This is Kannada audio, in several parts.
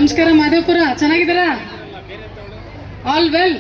ನಮಸ್ಕಾರ ಮಾದೇವಪುರ, ಚೆನ್ನಾಗಿದ್ದೀರಾ? All well.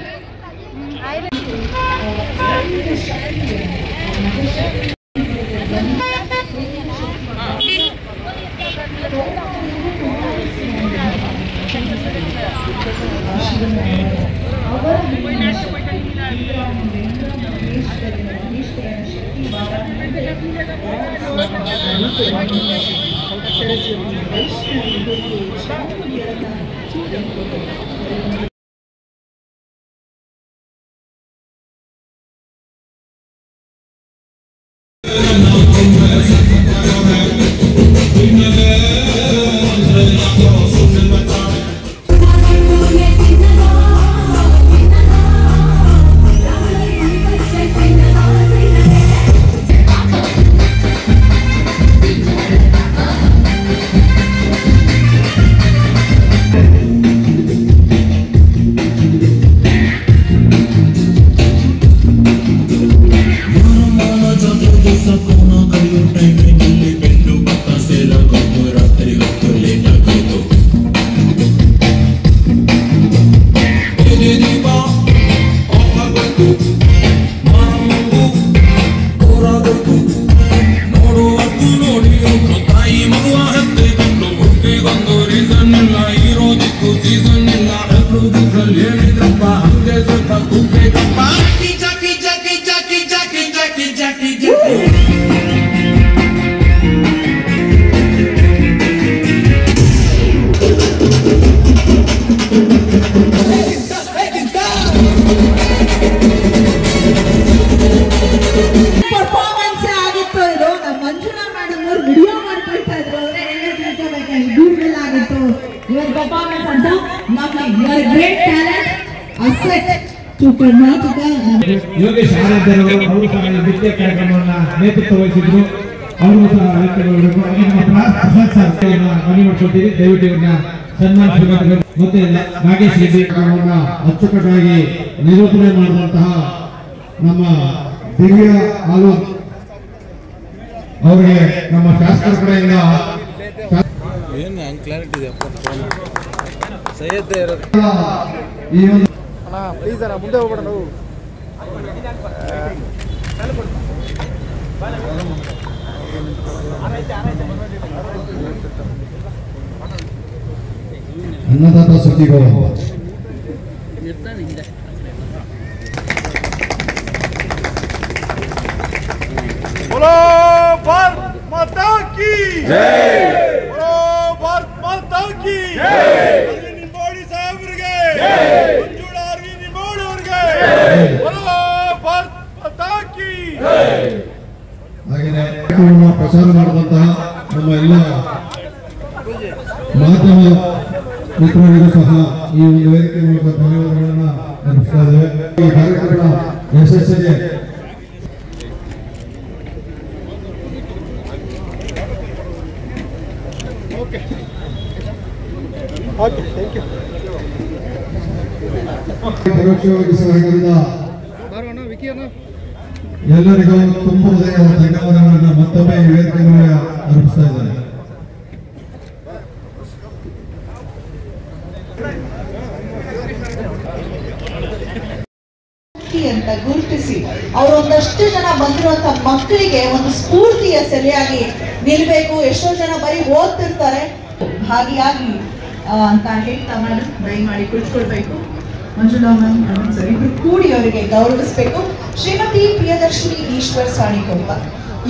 ಯೋಗೇಶ್ ಆರಾಧ್ಯರು ಅವರು ಸಹ ನೃತ್ಯ ಕಾರ್ಯಕ್ರಮವನ್ನು ನೇತೃತ್ವ ವಹಿಸಿದ್ರು. ಅವರು ಸಹ ಮನವಿ ಮಾಡಿಕೊಳ್ತೀವಿ. ದಯವಿಟ್ಟು ಇವ್ರನ್ನ ಸನ್ಮಾನಿಸಬೇಕು. ಮತ್ತೆ ನಾಗೇಶ್ ರೆಡ್ಡಿ ಕಾರ್ಯಕ್ರಮವನ್ನು ಅಚ್ಚುಕಟ್ಟಾಗಿ ನಿರೂಪಣೆ ಮಾಡಿದಂತಹ ನಮ್ಮ ದಿವ್ಯ ಆಲೂರ್ ಅವರಿಗೆ ನಮ್ಮ ಶಾಸಕರ ಕಡೆಯಿಂದ ಈ ಒಂದು ಪ್ಲೀಸ್ ಅಣ್ಣ ಮುಂದೆ ಹೋಗ್ಬೇಡ ನಾವು. ಅನ್ನದಾತ ಸುದ್ದಿಗಳು बोलो भारत माता की जय, बोलो भारत माता की जय, निंबोड़ी साहबರಿಗೆ जय, मंजूड़ा आर्वी निंबोड़ी ಅವರಿಗೆ जय, बोलो भारत माता की जय. ಹಾಗೆಯೇ ಪ್ರಚಾರ ಮಾಡಿದಂತಹ ನಮ್ಮ ಎಲ್ಲ ಮಾಧ್ಯಮ ಮಿತ್ರರಿಗೂ ಸಹ ಈ ಒಂದು ವೇದಿಕೆ ಮೂಲಕ ಧನ್ಯವಾದಗಳನ್ನು ಅರ್ಪಿಸ್ತಾ ಇದ್ದೇವೆ. ಈ ಕಾರ್ಯಕ್ರಮದ ಯಶಸ್ಸಿಗೆ ಪರೋಕ್ಷವಾಗಿ ಸಹಕರಿಸಿದ ಎಲ್ಲರಿಗೂ ತುಂಬ ಹೃದಯದ ಧನ್ಯವಾದಗಳನ್ನು ಮತ್ತೊಮ್ಮೆ ಈ ವೇದಿಕೆ ಮೂಲಕ ಅರ್ಪಿಸ್ತಾ ಇದ್ದಾರೆ. ಅಂತ ಗುರುತಿಸಿ ಅವರೊಂದಷ್ಟು ಜನ ಬಂದಿರುವಂತ ಮಕ್ಕಳಿಗೆ ಒಂದು ಸ್ಫೂರ್ತಿಯ ಸೆಲೆಯಾಗಿ ನಿಲ್ಬೇಕು. ಎಷ್ಟೋ ಜನ ಬರೀ ಓದ್ತಿರ್ತಾರೆ, ಭಾಗಿಯಾಗಿ ಅಂತ ಹೇಳ್ತಾ ಮೇಡಮ್ ದಯಮಾಡಿ ಕುಳಿತುಕೊಳ್ಬೇಕು. ಮಂಜುಳಾ ಮ್ಯಾಮ್ ಸರಿ ಕೂಡಿ ಅವರಿಗೆ ಗೌರವಿಸಬೇಕು. ಶ್ರೀಮತಿ ಪ್ರಿಯದರ್ಶಿನಿ ಈಶ್ವರ್ ಸಾಣಿಕೊಪ್ಪ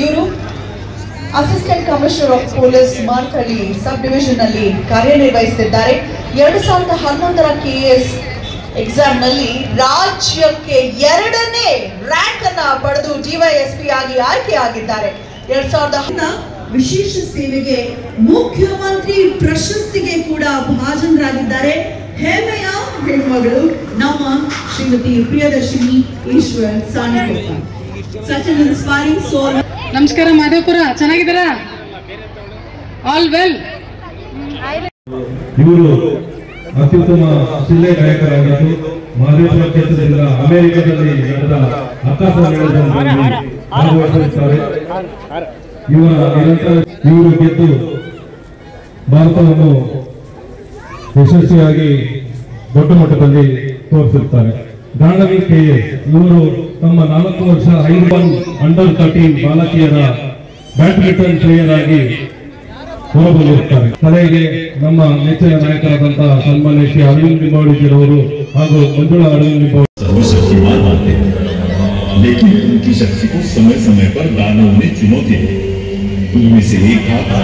ಇವರು assistant commissioner of police Markalli sub division ನಲ್ಲಿ ಕಾರ್ಯನಿರ್ವಹಿಸುತ್ತಿದ್ದಾರೆ. 2011ರ KS ಎಕ್ಸಾಮ್ ನಲ್ಲಿ ರಾಜ್ಯಕ್ಕೆ 2ನೇ ರ್ಯಾಂಕ್ ಅನ್ನ ಪಡೆದು DYSP ಆಗಿ ಆಯ್ಕೆಯಾಗಿದ್ದಾರೆ. 2010 ವಿಶೇಷ ಸೇವೆಗೆ ಮುಖ್ಯಮಂತ್ರಿ ಪ್ರಶಸ್ತಿಗೆ ಕೂಡ ಭಾಜನರಾಗಿದ್ದಾರೆ. ಹೆಮ್ಮೆಯ ಹೆಣ್ಮಗಳು ನಮ್ಮ Shrimati Priyadarshini Eshwar Sanikoppa. Such an inspiring soul. ನಮಸ್ಕಾರ ಮಾದೇವಪುರ, ಚೆನ್ನಾಗಿದ್ದೀರಾ? All well. ಇವರು ಅತ್ಯುತ್ತಮ ಜಿಲ್ಲೆ ಗಾಯಕರಾಗಿದ್ದು ಮಹಾದೇವಪುರ ಕ್ಷೇತ್ರದಿಂದ ಅಮೆರಿಕದಲ್ಲಿ ನಡೆದ ಆಕಾಶವಾಣಿಗಳಲ್ಲಿ ಭಾಗವಹಿಸುತ್ತಾರೆ. ಇವರು ಗೆದ್ದು ಭಾರತವನ್ನು ಯಶಸ್ವಿಯಾಗಿ ದೊಡ್ಡ ಮಟ್ಟದಲ್ಲಿ ತೋರಿಸಿರ್ತಾರೆ. ಗಾಂಡವಿ KS ಇವರು ತಮ್ಮ 4 ವರ್ಷ ಅಂಡರ್-13 ಬಾಲಕಿಯರ ಬ್ಯಾಡ್ಮಿಂಟನ್ ಪ್ಲೇಯರ್ ಆಗಿ ಹೊರಬಂದಿರುತ್ತಾರೆ. ಕಲೆಗೆ ನಮ್ಮ ನೆಚ್ಚಿನ ನಾಯಕರಾದಂತಹ ಸನ್ಮಾನ್ಯ ಶ್ರೀ ಅರವಿಂದ್ ಲಿಂಬಾವಳಿಜಿರವರು ಹಾಗೂ ಮಂಜುಳಾ ಅರವಿಂದ್ ಲಿಂಬಾವಳಿ सर्वशक्तिमान मानते हैं, लेकिन उनकी शक्ति को समय समय पर दानवों ने चुनौती दी। उनमें से एक था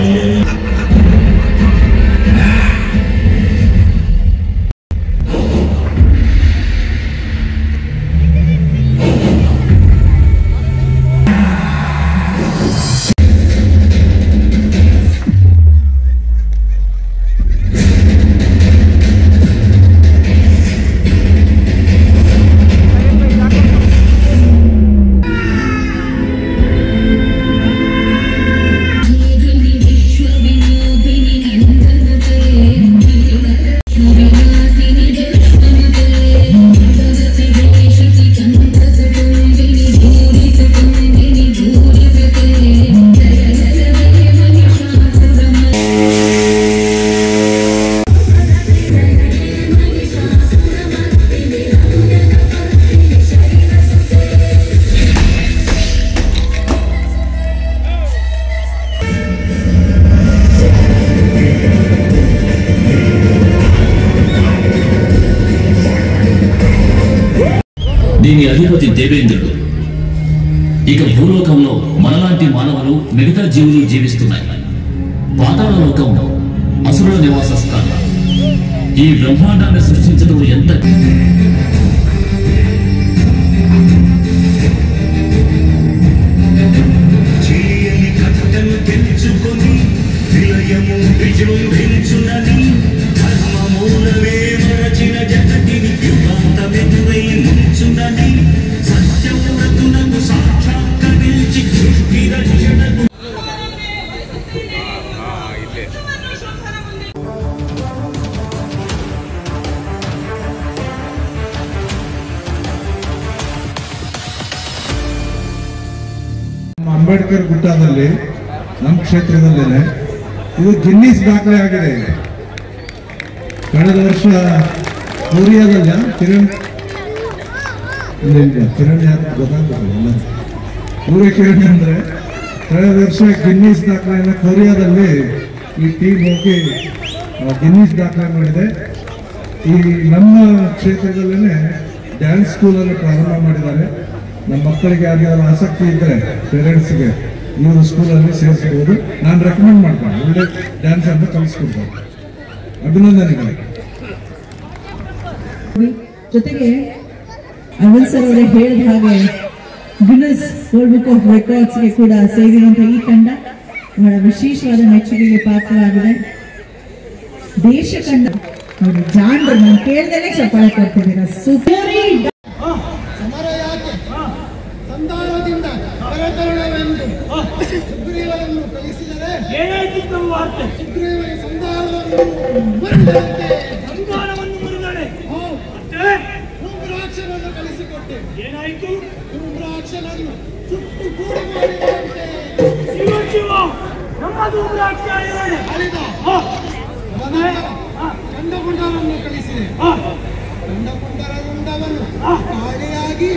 దీని అధిపతి దేవేంద్రుడు. ఇక భూలోకంలో మనలాంటి మానవులు మిగతా జీవులు జీవిస్తున్నాయి. పాతాళ లోకంలో అసురుల నివాస స్థానం. ఈ బ్రహ్మాండాన్ని సృష్టించడం ఎంత ಅಂಬೇಡ್ಕರ್ ಗುಡ್ಡದಲ್ಲಿ ನಮ್ಮ ಕ್ಷೇತ್ರದಲ್ಲೇ ಇದು ಗಿನ್ನಿಸ್ ದಾಖಲೆ ಆಗಿದೆ. ಕಳೆದ ವರ್ಷ ಕೊರಿಯಾದಲ್ಲಿ ಕಿರಣ್ ಗೊತ್ತಾಗ್ತದೆ ಪೂರ್ವ ಕಿರಣ್ ಅಂದ್ರೆ ಕಳೆದ ವರ್ಷ ಗಿನ್ನಿಸ್ ದಾಖಲೆಯನ್ನು ಕೊರಿಯಾದಲ್ಲಿ ಈ ಟೀಮ್ ಹೋಗಿ ಗಿನ್ನಿಸ್ ದಾಖಲೆ ಮಾಡಿದೆ. ಈ ನಮ್ಮ ಕ್ಷೇತ್ರದಲ್ಲೇ ಡ್ಯಾನ್ಸ್ ಸ್ಕೂಲನ್ನು ಪ್ರಾರಂಭ ಮಾಡಿದ್ದಾರೆ. ನಮ್ಮ ಮಕ್ಕಳಿಗೆ ಯಾರಿಗಾದ್ರೂ ಆಸಕ್ತಿ ಇದ್ದರೆ ಪೇರೆಂಟ್ಸ್ಗೆ ಇವರು ಸ್ಕೂಲಲ್ಲಿ ಸೇರಿಸಬಹುದು. ನಾನು ರೆಕಮೆಂಡ್ ಮಾಡ್ತೀನಿ, ಒಳ್ಳೆ ಡ್ಯಾನ್ಸ್ ಅಂತ ಕಲಿಸ್ಕೊಡ್ತಾರೆ. ಅಭಿನಂದನೆಗಳು. ಜೊತೆಗೆ ಅನಿಲ್ ಸರ್ ಅವರೇ ಹೇಳಿದ ಹಾಗೆ ಗಿನ್ನಿಸ್ ವರ್ಲ್ಡ್ ಬುಕ್ ಆಫ್ ರೆಕಾರ್ಡ್ಸ್ಗೆ ಕೂಡ ಸೇರಿರುವಂತಹ ಈ ತಂಡ ಬಹಳ ವಿಶೇಷವಾದ ಮೆಚ್ಚುಗೆಗೆ ಪಾತ್ರವಾಗಿದೆ. ದೇಶ ಕಂಡ ಅವರು ಜಾಣರು, ನಾನು ಕೇಳ್ದೇನೆ ಚಪ್ಪಾಳೆ ಕೊಡ್ತಿದ್ದೀರಾ. ಸುಪರಿ ಸಂಧಾನದಿಂದ ಕರೆತರണമെಂದು ಸುಗ್ರೀವನನ್ನು ಕಲಿಸಿದರೆ ಏನಾಯ್ತು ವಾರ್ತೆ? ಸುಗ್ರೀವನ ಸಂಧಾನವನ್ನು ಮುರಿದರೆ ಧೂಮ್ರಾಕ್ಷನನ್ನು ಕಲಿಸಿಕೊಟ್ಟೆ. ಏನಾಯ್ತು? ಧೂಮ್ರಾಕ್ಷನನ್ನು ಸುಟ್ಟು ಕೂಡಿ ಮಾಡಿದಂತೆ. ಶಿವ ಶಿವ, ನಮ್ಮ ಧೂಮ್ರಾಕ್ಷ ಅಳಿದ ಚಂಡಗುಂಡನನ್ನು ಕಲಿಸಿದೆ. ಚಂಡಗುಂಡರಗುಂಡವನ್ನು ಕಾಳಿಯಾಗಿ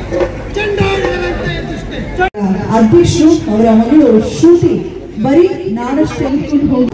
ಚಂಡಾಡಿದಂತೆ ದೃಷ್ಟಿ. ಅಧ್ಯಕ್ಷರು ಅವರ ಮಗಳು ಶ್ರುತಿ ಬರೀ ನಾನಷ್ಟೇ ಹೋಗಿ